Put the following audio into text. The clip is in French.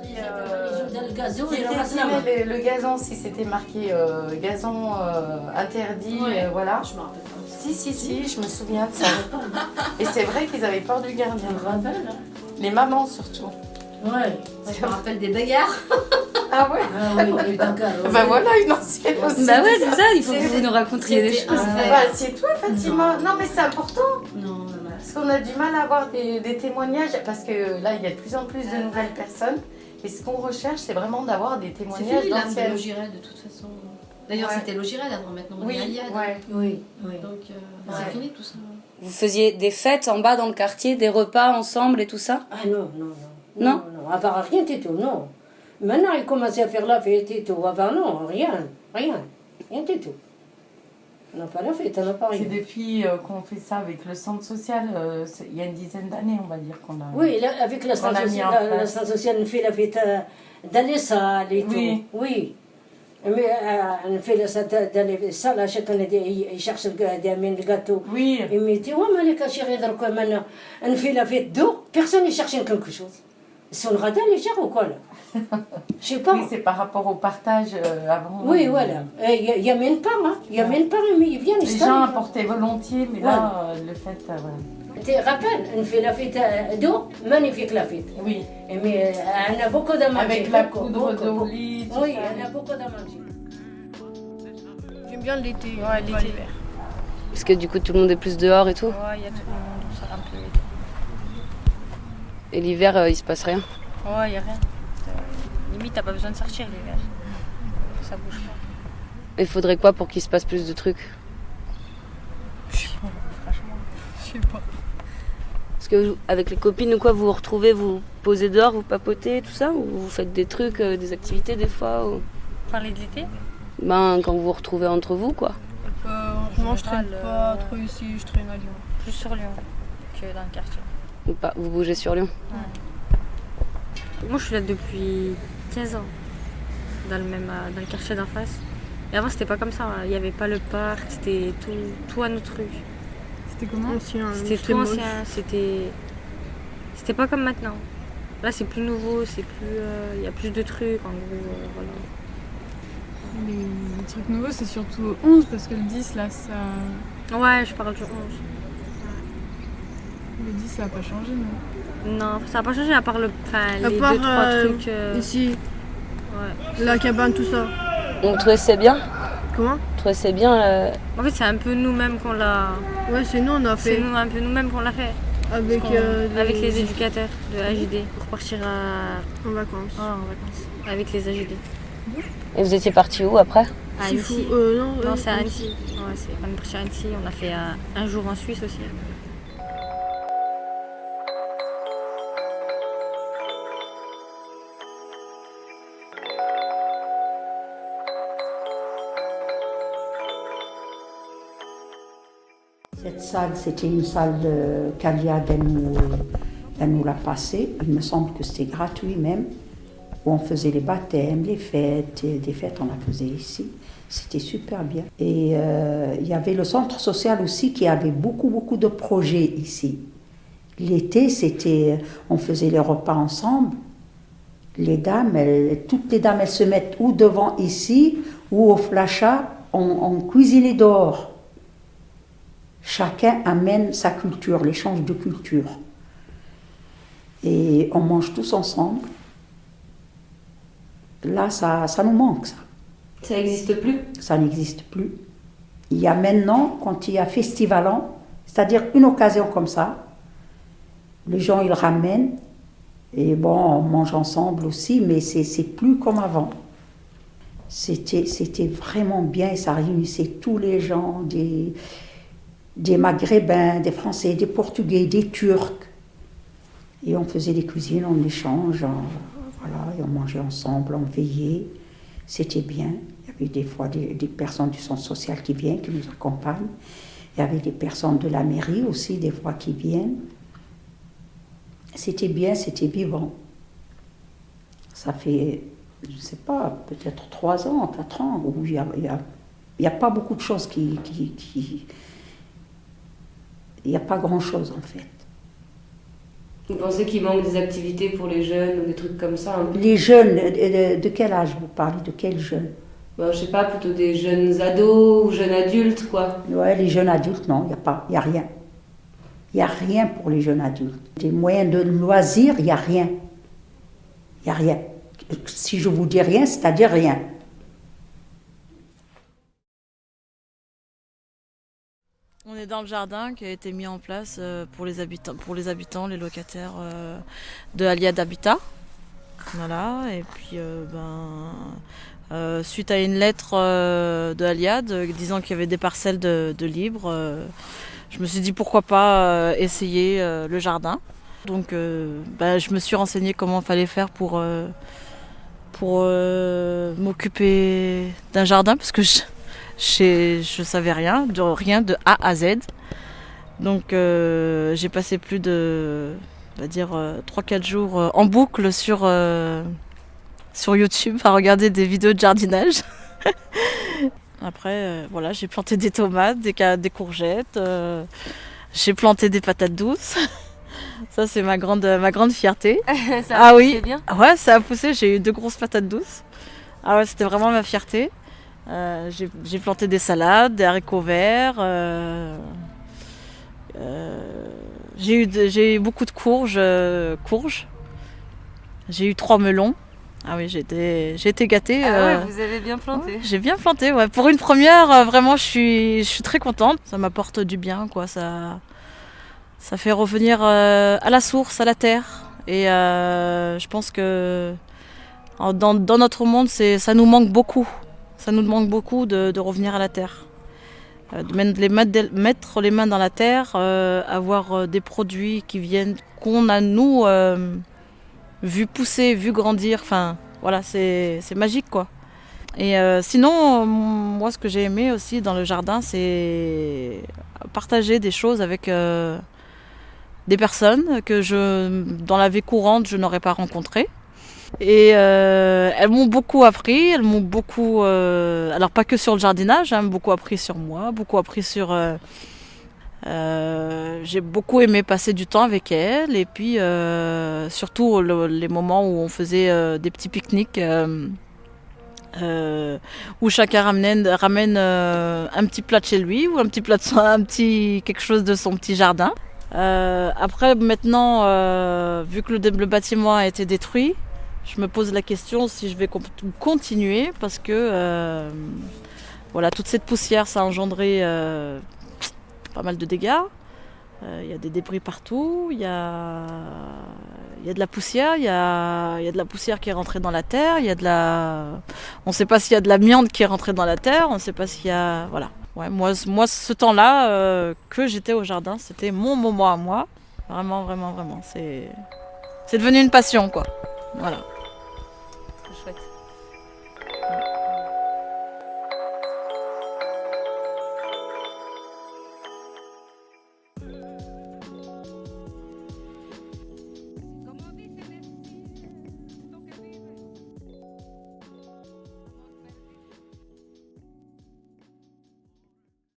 Le gazon, qui estimait le gazon, si c'était marqué gazon interdit, voilà. Je me rappelle pas. Si, je me souviens de ça. Et c'est vrai qu'ils avaient peur du gardien. Je me rappelle. Les mamans surtout. Ouais. Je me rappelle des bagarres. Ah ouais. Ah oui, les bagarres. Ben voilà une ancienne aussi. Bah ouais, c'est ça, il faut que vous nous racontiez des choses. Assieds-toi Fatima. Non mais c'est important. Non, Parce qu'on a du mal à avoir des témoignages. Parce que là, il y a de plus en plus de nouvelles personnes. Et ce qu'on recherche, c'est vraiment d'avoir des c'est témoignages fini l'âme de d'anciennes. Logirel de toute façon. D'ailleurs, Ouais. c'était Logirel avant, maintenant on Oui, est à Liade. ouais. Oui. Donc, Ouais. c'est fini tout ça. Vous faisiez des fêtes en bas dans le quartier, des repas ensemble et tout ça? Ah non. Non? Avant, rien du tout, non. Maintenant, ils commencent à faire la fête et tout. Avant, non, rien du tout. On n'a pas la fête, on n'a pas C'est rien. depuis qu'on fait ça avec le centre social, il y a une dizaine d'années, on va dire qu'on a... Oui, là, avec la On a mis en station place. sociale, on fait la fête dans les salles et Oui. tout. Oui. Mais on fait la fête dans les salles, à chaque année, ils cherchent des gâteaux. Oui, Et me dit, ouais, mais les cachérés, maintenant, on fait la fête d'eau, personne ne cherche quelque chose. Ils sont radins, les gars, ou quoi, là? Je sais pas. oui c'est par rapport au partage avant. Oui, voilà. Il n'y a même pas, hein. Il n'y a même pas, mais ils viennent. Les gens apportaient volontiers, mais là, le fait, voilà. Tu te rappelles, on fait la fête d'eau, magnifique la fête. Oui, Mais on a beaucoup de manger. avec la beaucoup, poudre beaucoup, d'oubli, tout Oui, ça. on a beaucoup de manger. J'aime bien l'été. Ouais, l'été. L'hiver. Parce que du coup, tout le monde est plus dehors et tout. Ouais, il y a tout le monde, on sort un peu. Et l'hiver, il se passe rien. Ouais, il y a rien. Limite, t'as pas besoin de sortir l'hiver. Ça bouge pas. Il faudrait quoi pour qu'il se passe plus de trucs? Franchement, je sais pas. Parce que avec les copines ou quoi, vous vous retrouvez, vous posez dehors, vous papotez, tout ça? Ou vous faites des trucs, des activités des fois ou... Parler de l'été? Ben, quand vous vous retrouvez entre vous, quoi. Moi, je traîne général, pas trop ici, je traîne à Lyon. Plus sur Lyon que dans le quartier. Ou pas, vous bougez sur Lyon. Moi, je suis là depuis 15 ans, dans le quartier d'en face. Et avant, c'était pas comme ça. Il n'y avait pas le parc, c'était tout à notre rue. C'était comment? C'était tout ancien, c'était pas comme maintenant. Là, c'est plus nouveau, il y a plus de trucs, en gros, voilà. Les trucs nouveaux, c'est surtout au 11 parce que le 10, là, ça. Ouais, je parle du 11. Le 10, ça a pas changé, non? Non, ça n'a pas changé à part les À part 2-3 trucs. ici, Ouais. la cabane, tout ça. On trouvait c'est bien? Comment? On trouvait c'est bien En fait, c'est un peu nous-mêmes qu'on l'a. Ouais, c'est nous, on a C'est fait un peu nous-mêmes qu'on l'a fait. avec, Avec les éducateurs de AJD pour partir en vacances. en vacances. Avec les AJD. Et vous étiez partis où après? À C'est fou. Annecy. Non, Non, c'est à Annecy. Ouais, on est parti à Annecy. On a fait un jour en Suisse aussi. Cette salle, c'était une salle qu'Aliade, elle nous l'a passée. Il me semble que c'était gratuit même, où on faisait les baptêmes, les fêtes, et des fêtes on la faisait ici. C'était super bien. Et il y avait le centre social aussi qui avait beaucoup de projets ici. L'été, on faisait les repas ensemble. Les dames, toutes les dames, elles se mettent ou devant ici, ou au flasha, on cuisinait dehors. Chacun amène sa culture, l'échange de culture. Et on mange tous ensemble. Là, ça nous manque, ça. Ça n'existe plus? Ça n'existe plus. Il y a maintenant, quand il y a festivalant, c'est-à-dire une occasion comme ça, les gens, ils ramènent, et bon, on mange ensemble aussi, mais c'est plus comme avant. C'était vraiment bien, et ça réunissait tous les gens, des Maghrébins, des Français, des Portugais, des Turcs. Et on faisait des cuisines en échange, voilà, et on mangeait ensemble, on veillait. C'était bien. Il y avait des fois des personnes du centre social qui viennent, qui nous accompagnent. Il y avait des personnes de la mairie aussi, des fois, qui viennent. C'était bien, c'était vivant. Ça fait, je ne sais pas, peut-être 3 ans, 4 ans, où il y a pas beaucoup de choses qui il n'y a pas grand-chose en fait. Vous pensez qu'il manque des activités pour les jeunes ou des trucs comme ça un peu? Les jeunes, de quel âge vous parlez? De quels jeunes? Je sais pas, plutôt des jeunes ados ou jeunes adultes, quoi. Ouais, les jeunes adultes, non, il n'y a rien. Il n'y a rien pour les jeunes adultes. Des moyens de loisirs, il n'y a rien. Il n'y a rien. Si je vous dis rien, c'est-à-dire rien. On est dans le jardin qui a été mis en place pour les habitants, les locataires de Aliade Habitat. Voilà, et puis suite à une lettre de Aliade disant qu'il y avait des parcelles de libre, je me suis dit pourquoi pas essayer le jardin. Donc je me suis renseignée comment il fallait faire pour m'occuper d'un jardin parce que je savais rien de A à Z. Donc j'ai passé plus de 3-4 jours en boucle sur YouTube à regarder des vidéos de jardinage. Après j'ai planté des tomates, des courgettes, j'ai planté des patates douces. Ça c'est ma grande fierté. Ça a poussé bien? Ouais, ça a poussé, j'ai eu 2 grosses patates douces. Ah ouais, c'était vraiment ma fierté. J'ai planté des salades, des haricots verts. J'ai eu beaucoup de courges. J'ai eu 3 melons. Ah oui, j'ai été gâtée. Vous avez bien planté. Ouais, j'ai bien planté, ouais. Pour une première, vraiment, je suis très contente. Ça m'apporte du bien, quoi. Ça fait revenir à la source, à la terre. Et je pense que dans notre monde, ça nous manque beaucoup. Ça nous manque beaucoup de revenir à la terre. De mettre les mains dans la terre, avoir des produits qu'on a nous vu pousser, vu grandir. Enfin, voilà, c'est magique, quoi. Et sinon, moi, ce que j'ai aimé aussi dans le jardin, c'est partager des choses avec des personnes que dans la vie courante, je n'aurais pas rencontrées. Et elles m'ont beaucoup appris, alors pas que sur le jardinage, beaucoup appris sur moi, beaucoup appris sur... j'ai beaucoup aimé passer du temps avec elles et puis surtout les moments où on faisait des petits pique-niques où chacun ramène un petit plat de chez lui ou quelque chose de son petit jardin. Après maintenant, vu que le bâtiment a été détruit, je me pose la question si je vais continuer parce que toute cette poussière, ça a engendré pas mal de dégâts. Il y a des débris partout, il y a de la poussière, il y a de la poussière qui est rentrée dans la terre, on ne sait pas s'il y a de l'amiante qui est rentrée dans la terre, on ne sait pas s'il y a... Voilà. Ouais, moi, ce temps-là que j'étais au jardin, c'était mon moment à moi. Vraiment, vraiment, vraiment. C'est devenu une passion, quoi. Voilà.